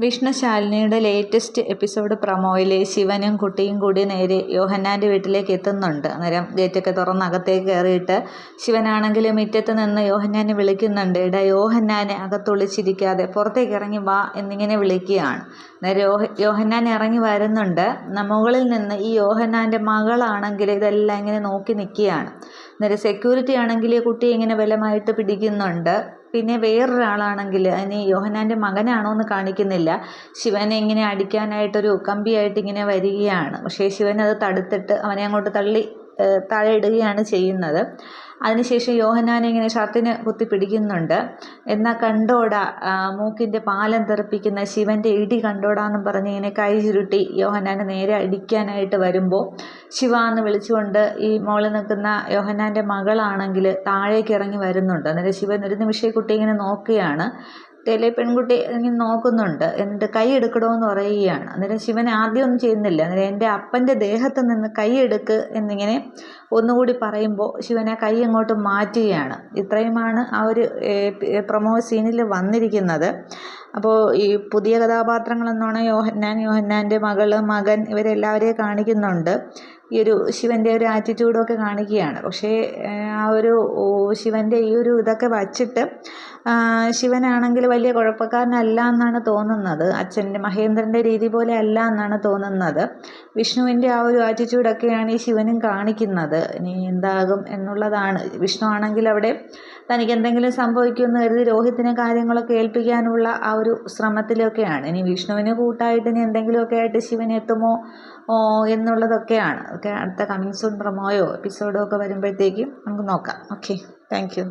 Vishnu ശാലിനിയുടെ latest episode പ്രൊമോയിൽ ശിവനും കുട്ടിയും കൂടി നേരെ യോഹന്നാൻ്റെ വീട്ടിലേക്ക് എത്തുന്നുണ്ട്. അന്നേരം ഗേറ്റൊക്കെ തുറന്ന് അകത്തേക്ക് കയറിയിട്ട് ശിവനാണെങ്കിൽ മുറ്റത്ത് നിന്ന് യോഹന്നാനെ വിളിക്കുന്നുണ്ട്. എടാ യോഹന്നാനെ അകത്തൊളിച്ചിരിക്കാതെ പുറത്തേക്ക് ഇറങ്ങി വാ എന്നിങ്ങനെ വിളിക്കുകയാണ്. അന്നേരം യോഹന്നാൻ ഇറങ്ങി വരുന്നുണ്ട്. മുകളിൽ നിന്ന് ഈ യോഹന്നാൻ്റെ മകളാണെങ്കിൽ ഇതെല്ലാം ഇങ്ങനെ നോക്കി നിൽക്കുകയാണ്. അന്നേരം സെക്യൂരിറ്റി ആണെങ്കിൽ കുട്ടിയെ ഇങ്ങനെ ബലമായിട്ട് പിടിക്കുന്നുണ്ട്. പിന്നെ വേറൊരാളാണെങ്കിൽ അതിന് യോഹന്നാൻ്റെ മകനാണോ എന്ന് കാണിക്കുന്നില്ല. ശിവനെ ഇങ്ങനെ അടിക്കാനായിട്ടൊരു കമ്പിയായിട്ട് ഇങ്ങനെ വരികയാണ്. പക്ഷേ ശിവൻ അത് തടുത്തിട്ട് അവനെ അങ്ങോട്ട് തള്ളി താഴെ ഇടുകയാണ് ചെയ്യുന്നത്. അതിനുശേഷം യോഹന്നാനെ ഇങ്ങനെ ഷർട്ടിന് കുത്തി പിടിക്കുന്നുണ്ട്. എന്നാൽ കണ്ടോടാ, മൂക്കിൻ്റെ പാലം തെറിപ്പിക്കുന്ന ശിവൻ്റെ ഇടി കണ്ടോടാന്നും പറഞ്ഞ് ഇങ്ങനെ കൈ ചുരുട്ടി യോഹന്നാനെ നേരെ അടിക്കാനായിട്ട് വരുമ്പോൾ ശിവ എന്ന് വിളിച്ചുകൊണ്ട് ഈ മോളിൽ നിൽക്കുന്ന യോഹന്നാൻ്റെ മകളാണെങ്കിൽ താഴേക്ക് ഇറങ്ങി വരുന്നുണ്ട്. അന്നേരം ശിവൻ ഒരു നിമിഷം കുട്ടി ഇങ്ങനെ നോക്കുകയാണ്. പെൺകുട്ടി ഇങ്ങനെ നോക്കുന്നുണ്ട്. എന്നിട്ട് കൈ എടുക്കണമെന്ന് പറയുകയാണ്. അന്നേരം ശിവൻ ആദ്യമൊന്നും ചെയ്യുന്നില്ല. അന്നേരം എൻ്റെ അപ്പൻ്റെ ദേഹത്ത് നിന്ന് കൈ എടുക്ക് എന്നിങ്ങനെ ഒന്നുകൂടി പറയുമ്പോൾ ശിവൻ ആ കൈ അങ്ങോട്ട് മാറ്റുകയാണ്. ഇത്രയുമാണ് ആ ഒരു പ്രൊമോ സീനിൽ വന്നിരിക്കുന്നത്. അപ്പോൾ ഈ പുതിയ കഥാപാത്രങ്ങളെന്നാണ് യോഹന്നാൻ്റെ മകൻ ഇവരെല്ലാവരെയും കാണിക്കുന്നുണ്ട്. ഈ ഒരു ശിവൻ്റെ ഒരു ആറ്റിറ്റ്യൂഡൊക്കെ കാണിക്കുകയാണ്. പക്ഷേ ആ ഒരു ശിവൻ്റെ ഈ ഒരു ഇതൊക്കെ വച്ചിട്ട് ശിവനാണെങ്കിൽ വലിയ കുഴപ്പക്കാരനല്ല എന്നാണ് തോന്നുന്നത്. അച്ഛൻ്റെ മഹേന്ദ്രൻ്റെ രീതി പോലെ അല്ല എന്നാണ് തോന്നുന്നത്. വിഷ്ണുവിൻ്റെ ആ ഒരു ആറ്റിറ്റ്യൂഡൊക്കെയാണ് ഈ ശിവനും കാണിക്കുന്നത്. ഇനി എന്താകും എന്നുള്ളതാണ്. വിഷ്ണു ആണെങ്കിൽ അവിടെ തനിക്ക് എന്തെങ്കിലും സംഭവിക്കുമെന്ന് കരുതി രോഹിത്തിനെ കാര്യങ്ങളൊക്കെ ഏൽപ്പിക്കാനുള്ള ആ ഒരു ശ്രമത്തിലൊക്കെയാണ്. ഇനി വിഷ്ണുവിന് കൂട്ടായിട്ട് ഇനി എന്തെങ്കിലുമൊക്കെ ആയിട്ട് ശിവൻ എത്തുമോ എന്നുള്ളതൊക്കെയാണ്. അടുത്ത കമ്മിങ് സൂൺ പ്രൊമോയോ എപ്പിസോഡോ ഒക്കെ വരുമ്പോഴത്തേക്കും നമുക്ക് നോക്കാം. Okay, thank you.